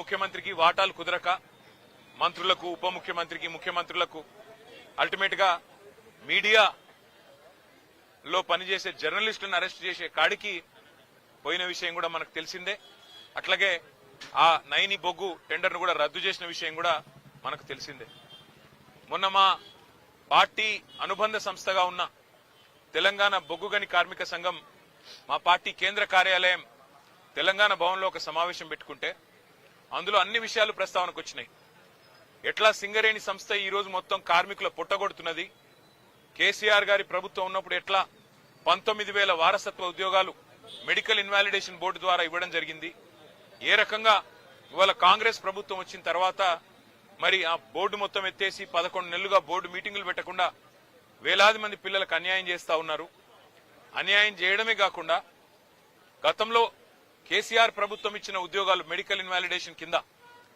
ముఖ్యమంత్రికి వాటాలు కుదరక మంత్రులకు ఉప ముఖ్యమంత్రికి ముఖ్యమంత్రులకు అల్టిమేట్ గా మీడియాలో పనిచేసే జర్నలిస్టులను అరెస్ట్ చేసే కాడికి పోయిన విషయం కూడా మనకు తెలిసిందే. అట్లాగే ఆ నైని బొగ్గు టెండర్ను కూడా రద్దు చేసిన విషయం కూడా మనకు తెలిసిందే. మొన్న మా పార్టీ అనుబంధ సంస్థగా ఉన్న తెలంగాణ బొగ్గు గని కార్మిక సంఘం మా పార్టీ కేంద్ర కార్యాలయం తెలంగాణ భవన్లో ఒక సమావేశం పెట్టుకుంటే అందులో అన్ని విషయాలు ప్రస్తావనకు వచ్చినాయి. ఎట్లా సింగరేణి సంస్థ ఈ రోజు మొత్తం కార్మికుల పుట్టగొడుతున్నది, కేసీఆర్ గారి ప్రభుత్వం ఉన్నప్పుడు ఎట్లా 19,000 వారసత్వ ఉద్యోగాలు మెడికల్ ఇన్వాలిడేషన్ బోర్డు ద్వారా ఇవ్వడం జరిగింది, ఏ రకంగా ఇవాళ కాంగ్రెస్ ప్రభుత్వం వచ్చిన తర్వాత మరి ఆ బోర్డు మొత్తం ఎత్తేసి 11 నెలలుగా బోర్డు మీటింగులు పెట్టకుండా వేలాది మంది పిల్లలకు అన్యాయం చేస్తా ఉన్నారు. అన్యాయం చేయడమే కాకుండా గతంలో కేసీఆర్ ప్రభుత్వం ఇచ్చిన ఉద్యోగాలు మెడికల్ ఇన్వాలిడేషన్ కింద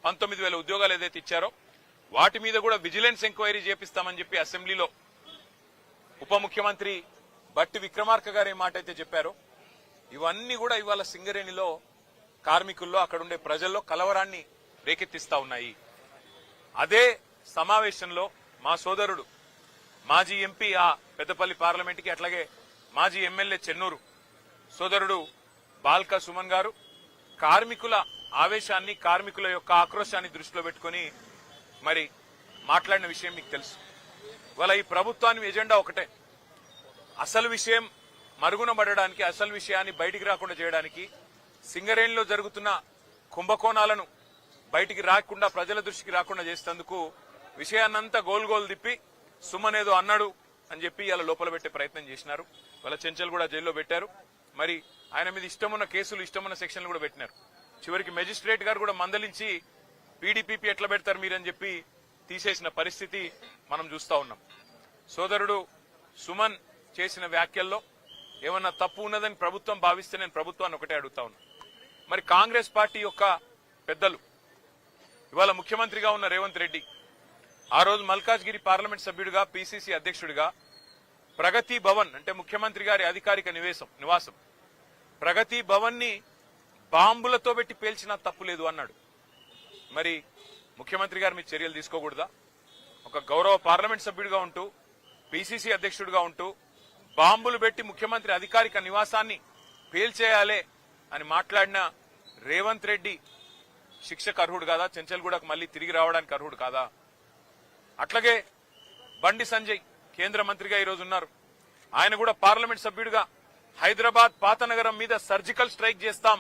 19,000 ఉద్యోగాలు ఏదైతే ఇచ్చారో వాటి మీద కూడా విజిలెన్స్ ఎంక్వైరీ చేపిస్తామని చెప్పి అసెంబ్లీలో ఉప ముఖ్యమంత్రి బట్టి విక్రమార్క గారు ఏ మాట అయితే చెప్పారో ఇవన్నీ కూడా ఇవాళ సింగరేణిలో కార్మికుల్లో అక్కడుండే ప్రజల్లో కలవరాన్ని రేకెత్తిస్తా ఉన్నాయి. అదే సమావేశంలో మా సోదరుడు మాజీ ఎంపీ ఆ పెద్దపల్లి పార్లమెంట్కి అట్లాగే మాజీ ఎమ్మెల్యే చెన్నూరు సోదరుడు బాల్కా సుమన్ గారు కార్మికుల ఆవేశాన్ని కార్మికుల యొక్క ఆక్రోశాన్ని దృష్టిలో పెట్టుకుని మరి మాట్లాడిన విషయం మీకు తెలుసు. ఇవాళ ఈ ప్రభుత్వానికి ఎజెండా ఒకటే, అసలు విషయం మరుగున పడడానికి, అసలు విషయాన్ని బయటికి రాకుండా చేయడానికి, సింగరేణిలో జరుగుతున్న కుంభకోణాలను బయటికి రాకుండా ప్రజల దృష్టికి రాకుండా చేసేందుకు విషయాన్నంతా గోల్ తిప్పి సుమన్ ఏదో అన్నాడు అని చెప్పి ఇలా లోపల పెట్టే ప్రయత్నం చేసినారు. వాళ్ళ చెంచల్ కూడా జైల్లో పెట్టారు. మరి ఆయన మీద ఇష్టమున్న కేసులు ఇష్టమున్న సెక్షన్లు కూడా పెట్టినారు. చివరికి మెజిస్ట్రేట్ గారు కూడా మందలించి పీడీపీపీ ఎట్లా పెడతారు మీరని చెప్పి తీసేసిన పరిస్థితి మనం చూస్తా ఉన్నాం. సోదరుడు సుమన్ చేసిన వ్యాఖ్యల్లో ఏమన్నా తప్పు ఉన్నదని ప్రభుత్వం భావిస్తే నేను ప్రభుత్వాన్ని ఒకటే అడుగుతా ఉన్నా. మరి కాంగ్రెస్ పార్టీ యొక్క పెద్దలు ఇవాళ ముఖ్యమంత్రిగా ఉన్న రేవంత్ రెడ్డి ఆ రోజు మల్కాజ్గిరి పార్లమెంట్ సభ్యుడిగా పీసీసీ అధ్యక్షుడిగా ప్రగతి భవన్ అంటే ముఖ్యమంత్రి గారి అధికారిక నివాసం ప్రగతి భవన్ ని బాంబులతో పెట్టి పేల్చినా తప్పులేదు అన్నాడు. మరి ముఖ్యమంత్రి గారు మీ చర్యలు తీసుకోకూడదా? ఒక గౌరవ పార్లమెంట్ సభ్యుడిగా ఉంటూ పీసీసీ అధ్యక్షుడిగా ఉంటూ బాంబులు పెట్టి ముఖ్యమంత్రి అధికారిక నివాసాన్ని పేల్చేయాలే అని మాట్లాడిన రేవంత్ రెడ్డి శిక్షకు అర్హుడు కాదా? చెంచల్గూడకు మళ్లీ తిరిగి రావడానికి అర్హుడు కాదా? అట్లాగే బండి సంజయ్ కేంద్ర మంత్రిగా ఈరోజు ఉన్నారు. ఆయన కూడా పార్లమెంట్ సభ్యుడిగా హైదరాబాద్ పాతనగరం మీద సర్జికల్ స్ట్రైక్ చేస్తాం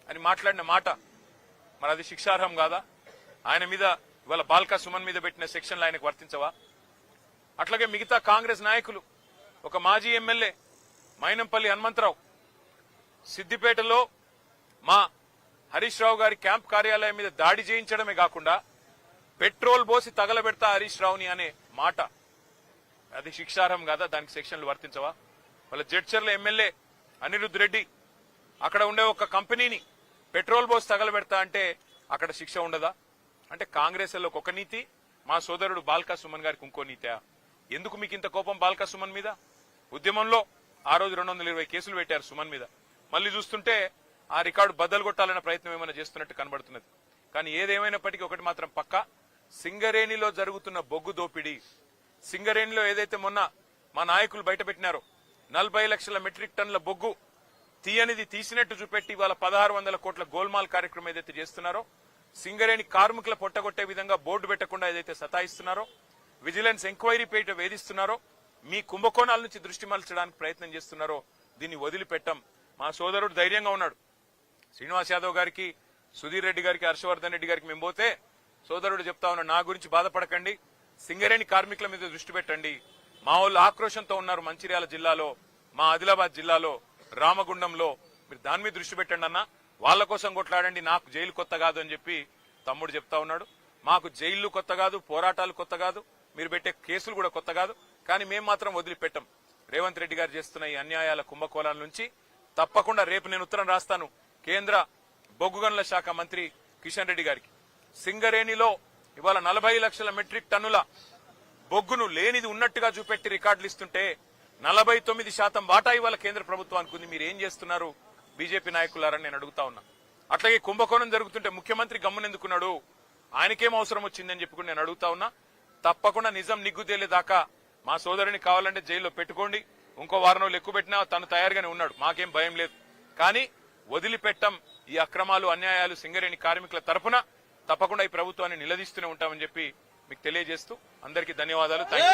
అని మాట్లాడిన మాట మరి అది శిక్షార్హం కాదా? ఆయన మీద ఇవాళ బాల్కా సుమన్ మీద పెట్టిన సెక్షన్లు ఆయనకు వర్తించవా? అట్లాగే మిగతా కాంగ్రెస్ నాయకులు ఒక మాజీ ఎమ్మెల్యే మైనంపల్లి హనుమంతరావు సిద్దిపేటలో మా హరీష్ రావు గారి క్యాంప్ కార్యాలయం మీద దాడి చేయించడమే కాకుండా పెట్రోల్ పోసి తగలబెడతా హరీష్ రావుని అనే మాట అది శిక్షార్హం కాదా? దానికి సెక్షన్లు వర్తించవా? వాళ్ళ జడ్చర్ల ఎమ్మెల్యే అనిరుద్ రెడ్డి అక్కడ ఉండే ఒక కంపెనీని పెట్రోల్ పోసి తగలబెడతా అంటే అక్కడ శిక్ష ఉండదా? అంటే కాంగ్రెస్ లో ఒక నీతి, మా సోదరుడు బాల్కా సుమన్ గారికి ఇంకో నీతా? ఎందుకు మీకు ఇంత కోపం బాల్కా సుమన్ మీద? ఉద్యమంలో ఆ రోజు 220 కేసులు పెట్టారు సుమన్ మీద. మళ్లీ చూస్తుంటే ఆ రికార్డు బద్దలు కొట్టాలన్న ప్రయత్నం ఏమైనా చేస్తున్నట్టు కనబడుతున్నది. కానీ ఏదేమైనప్పటికీ ఒకటి మాత్రం పక్కా, సింగరేణిలో జరుగుతున్న బొగ్గు దోపిడీ, సింగరేణిలో ఏదైతే మొన్న మా నాయకులు బయటపెట్టినారో 40 లక్షల మెట్రిక్ టన్నుల బొగ్గు తీయనిది తీసినట్టు చూపెట్టి ఇవాళ 1600 కోట్ల గోల్మాల్ కార్యక్రమం ఏదైతే చేస్తున్నారో, సింగరేణి కార్మికుల పొట్టగొట్టే విధంగా బోర్డు పెట్టకుండా ఏదైతే సతాయిస్తున్నారో, విజిలెన్స్ ఎంక్వైరీ పేట వేధిస్తున్నారో, మీ కుంభకోణాల నుంచి దృష్టి మరల్చడానికి ప్రయత్నం చేస్తున్నారో దీన్ని వదిలిపెట్టం. మా సోదరుడు ధైర్యంగా ఉన్నాడు. శ్రీనివాస్ యాదవ్ గారికి, సుధీర్ రెడ్డి గారికి, హర్షవర్ధన్ రెడ్డి గారికి మేము పోతే సోదరుడు చెప్తా ఉన్నాడు, నా గురించి బాధపడకండి, సింగరేణి కార్మికుల మీద దృష్టి పెట్టండి. మా వాళ్ళు ఆక్రోశంతో ఉన్నారు మంచిర్యాల జిల్లాలో, మా ఆదిలాబాద్ జిల్లాలో, రామగుండంలో, మీరు దాని మీద దృష్టి పెట్టండి అన్న, వాళ్ల కోసం కొట్లాడండి, నాకు జైలు కొత్త కాదు అని చెప్పి తమ్ముడు చెప్తా ఉన్నాడు. మాకు జైళ్లు కొత్త కాదు, పోరాటాలు కొత్త కాదు, మీరు పెట్టే కేసులు కూడా కొత్త కాదు. కానీ మేము మాత్రం వదిలిపెట్టం. రేవంత్ రెడ్డి గారు చేస్తున్న ఈ అన్యాయాల కుంభకోణాల నుంచి తప్పకుండా రేపు నేను ఉత్తరం రాస్తాను కేంద్ర బొగ్గు గనుల శాఖ మంత్రి కిషన్ రెడ్డి గారికి. సింగరేణిలో ఇవాళ 40 లక్షల మెట్రిక్ టన్నుల బొగ్గును లేనిది ఉన్నట్టుగా చూపెట్టి రికార్డులు ఇస్తుంటే 49% వాటా ఇవాళ కేంద్ర ప్రభుత్వానికి ఉంది. మీరు ఏం చేస్తున్నారు బీజేపీ నాయకులారని నేను అడుగుతా ఉన్నా. అట్లాగే కుంభకోణం జరుగుతుంటే ముఖ్యమంత్రి గమ్మునెందుకున్నాడు, ఆయనకేం అవసరం వచ్చిందని చెప్పి నేను అడుగుతా ఉన్నా. తప్పకుండా నిజం నిగ్గు తేలేదాకా మా సోదరుని కావాలంటే జైల్లో పెట్టుకోండి, ఇంకో వారం రోజులు ఎక్కువ పెట్టినా తను తయారుగానే ఉన్నాడు, మాకేం భయం లేదు. కానీ వదిలిపెట్టం ఈ అక్రమాలు అన్యాయాలు సింగరేణి కార్మికుల తరఫున తప్పకుండా ఈ ప్రభుత్వాన్ని నిలదీస్తూనే ఉంటామని చెప్పి మీకు తెలియజేస్తూ అందరికీ ధన్యవాదాలు. థాంక్యూ.